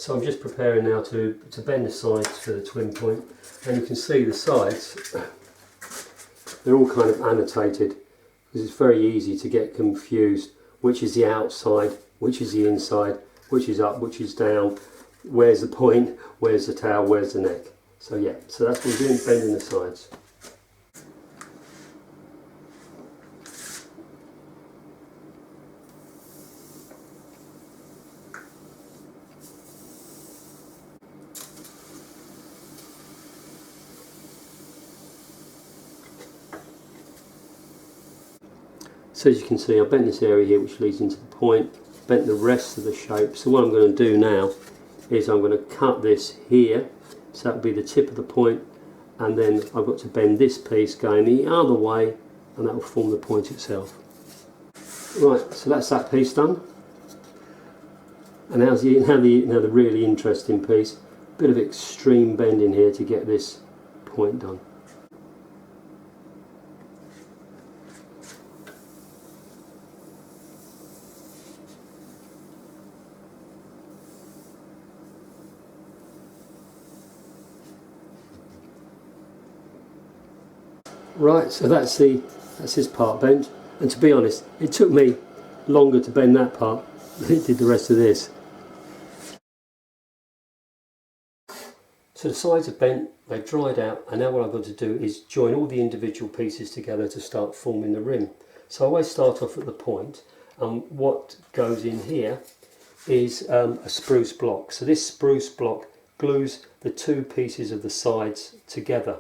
So I'm just preparing now to bend the sides for the twin point, and you can see the sides, they're all kind of annotated because it's very easy to get confused which is the outside, which is the inside, which is up, which is down, where's the point, where's the tail, where's the neck. So yeah, so that's what we're doing, bending the sides. So as you can see, I bent this area here which leads into the point, bent the rest of the shape. So what I'm going to do now is I'm going to cut this here, so that will be the tip of the point, and then I've got to bend this piece going the other way, and that will form the point itself. Right, so that's that piece done. And now the really interesting piece, bit of extreme bending here to get this point done. Right, so that's this part bent, and to be honest, it took me longer to bend that part than it did the rest of this. So the sides are bent, they've dried out, and now what I've got to do is join all the individual pieces together to start forming the rim. So I always start off at the point, and what goes in here is a spruce block. So this spruce block glues the two pieces of the sides together.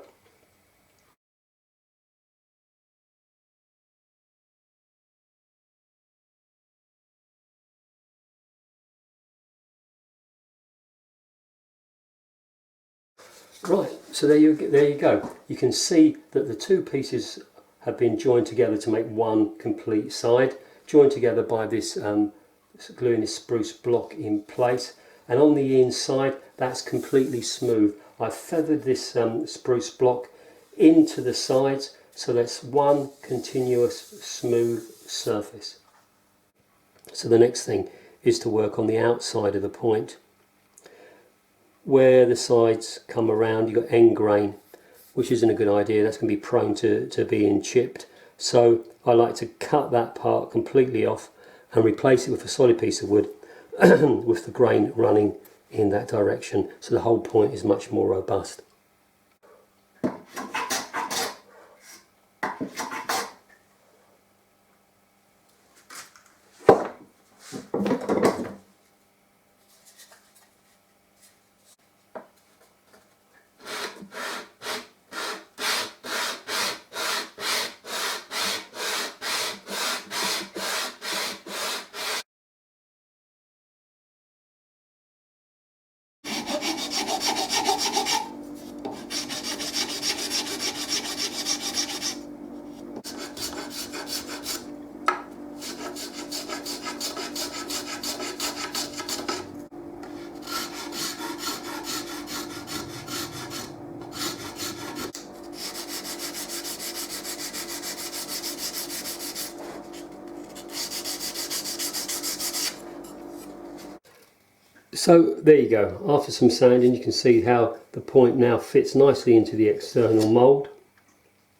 Right, so there you go. You can see that the two pieces have been joined together to make one complete side, joined together by this gluing this spruce block in place, and on the inside that's completely smooth. I've feathered this spruce block into the sides so that's one continuous smooth surface. So the next thing is to work on the outside of the point. Where the sides come around, you've got end grain, which isn't a good idea. That's going to be prone to being chipped. So I like to cut that part completely off and replace it with a solid piece of wood with the grain running in that direction, so the whole point is much more robust. So there you go, after some sanding you can see how the point now fits nicely into the external mould.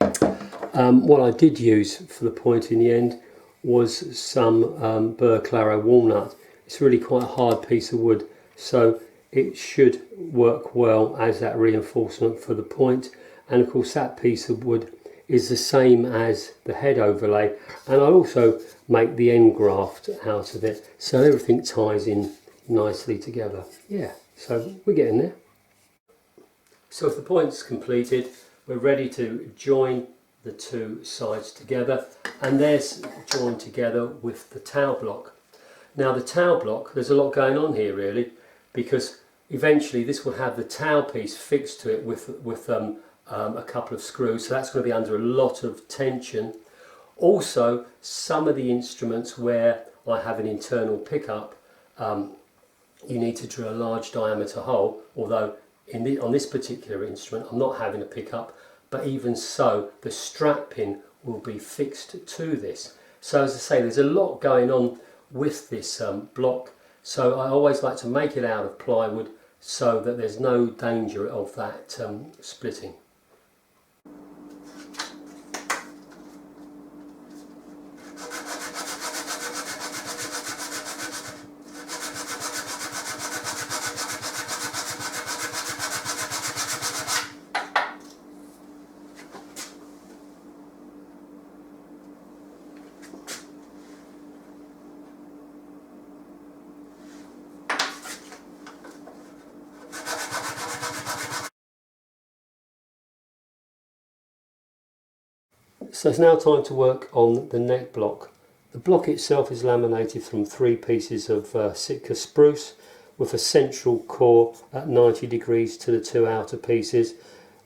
What I did use for the point in the end was some Burr Claro walnut. It's really quite a hard piece of wood, so it should work well as that reinforcement for the point. And of course that piece of wood is the same as the head overlay, and I'll also make the end graft out of it so everything ties in nicely together. Yeah, so we're getting there. So if the point's completed, we're ready to join the two sides together, and there's joined together with the towel block. Now the towel block, there's a lot going on here really, because eventually this will have the towel piece fixed to it with a couple of screws, so that's going to be under a lot of tension. Also, some of the instruments where I have an internal pickup, you need to drill a large diameter hole, although on this particular instrument I'm not having a pickup, but even so the strap pin will be fixed to this. So as I say, there's a lot going on with this block, So I always like to make it out of plywood so that there's no danger of that splitting. So it's now time to work on the neck block. The block itself is laminated from 3 pieces of Sitka spruce with a central core at 90 degrees to the 2 outer pieces.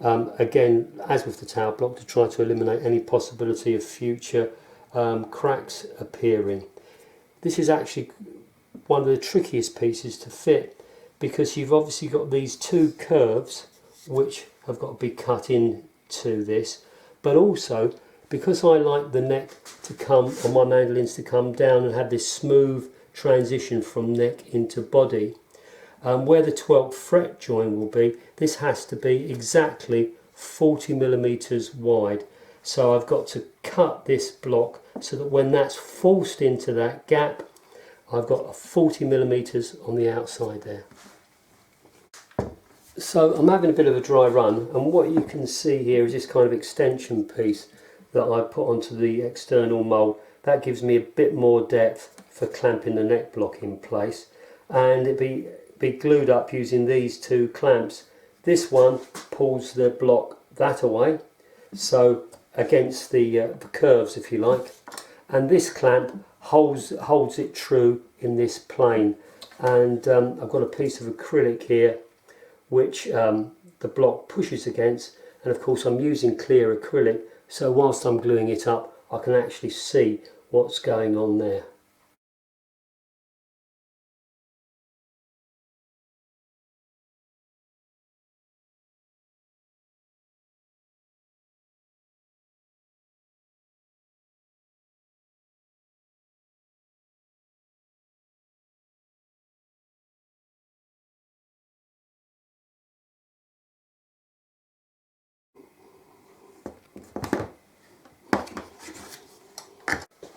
Again, as with the tower block, to try to eliminate any possibility of future cracks appearing. This is actually one of the trickiest pieces to fit because you've obviously got these 2 curves which have got to be cut into this, but also because I like the neck to come, or my mandolins to come down and have this smooth transition from neck into body, where the 12th fret join will be, this has to be exactly 40 millimeters wide. So I've got to cut this block so that when that's forced into that gap, I've got a 40 millimeters on the outside there. So I'm having a bit of a dry run, and what you can see here is this kind of extension piece that I put onto the external mould. That gives me a bit more depth for clamping the neck block in place, and it be glued up using these 2 clamps. This one pulls the block that away, so against the curves, if you like, and this clamp holds it true in this plane. And I've got a piece of acrylic here which the block pushes against, and of course I'm using clear acrylic, so whilst I'm gluing it up I can actually see what's going on there.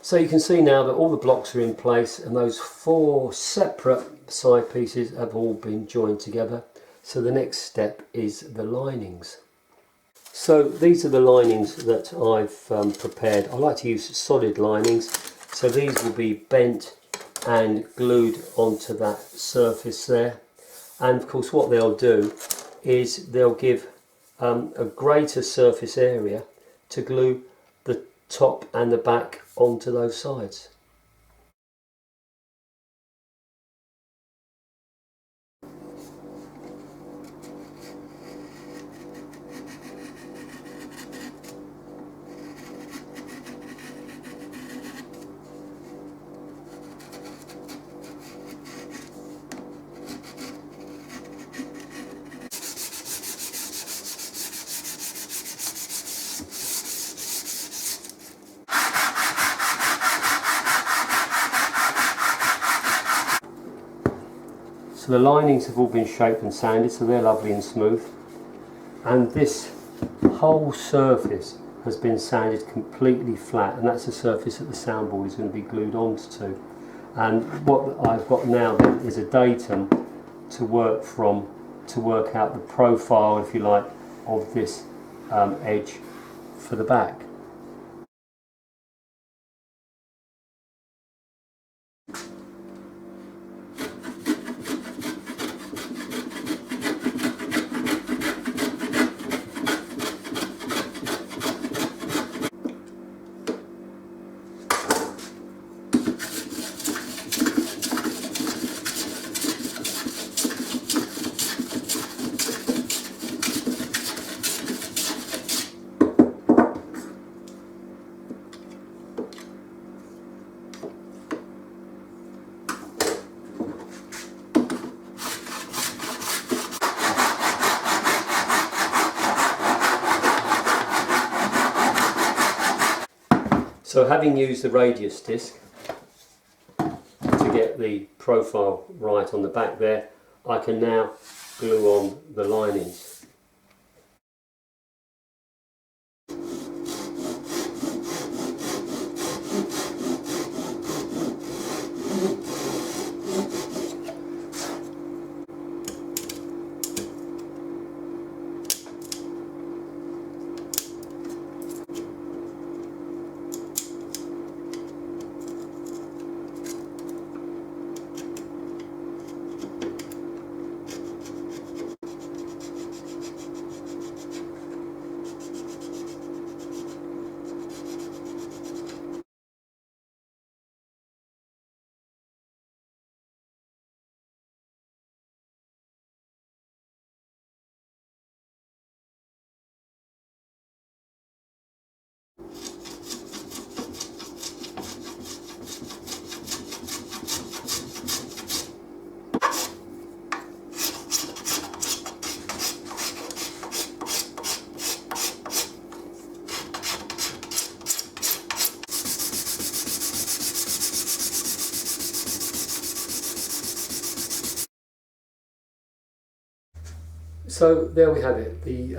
So you can see now that all the blocks are in place and those 4 separate side pieces have all been joined together. So the next step is the linings. So these are the linings that I've prepared. I like to use solid linings, so these will be bent and glued onto that surface there. And of course what they'll do is they'll give a greater surface area to glue the top and the back onto those sides. So the linings have all been shaped and sanded, so they're lovely and smooth. And this whole surface has been sanded completely flat, and that's the surface that the soundboard is going to be glued onto. And what I've got now then is a datum to work from, to work out the profile, if you like, of this edge for the back. So having used the radius disc to get the profile right on the back there, I can now glue on the linings. So there we have it, the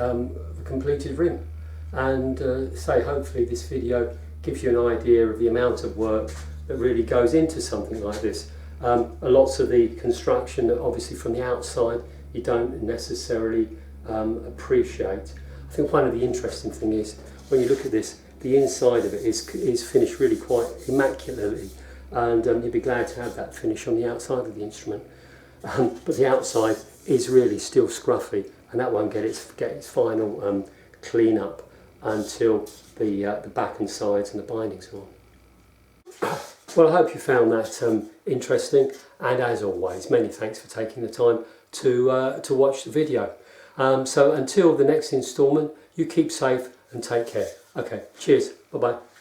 completed rim, and hopefully this video gives you an idea of the amount of work that really goes into something like this. Lots of the construction, obviously from the outside, you don't necessarily appreciate. I think one of the interesting things is when you look at this, the inside of it is finished really quite immaculately, and you'd be glad to have that finish on the outside of the instrument. But the outside is really still scruffy, and that won't get its final clean up until the back and sides and the bindings are on. Well, I hope you found that interesting, and as always, many thanks for taking the time to watch the video. So until the next instalment, you keep safe and take care. Okay, cheers, bye bye.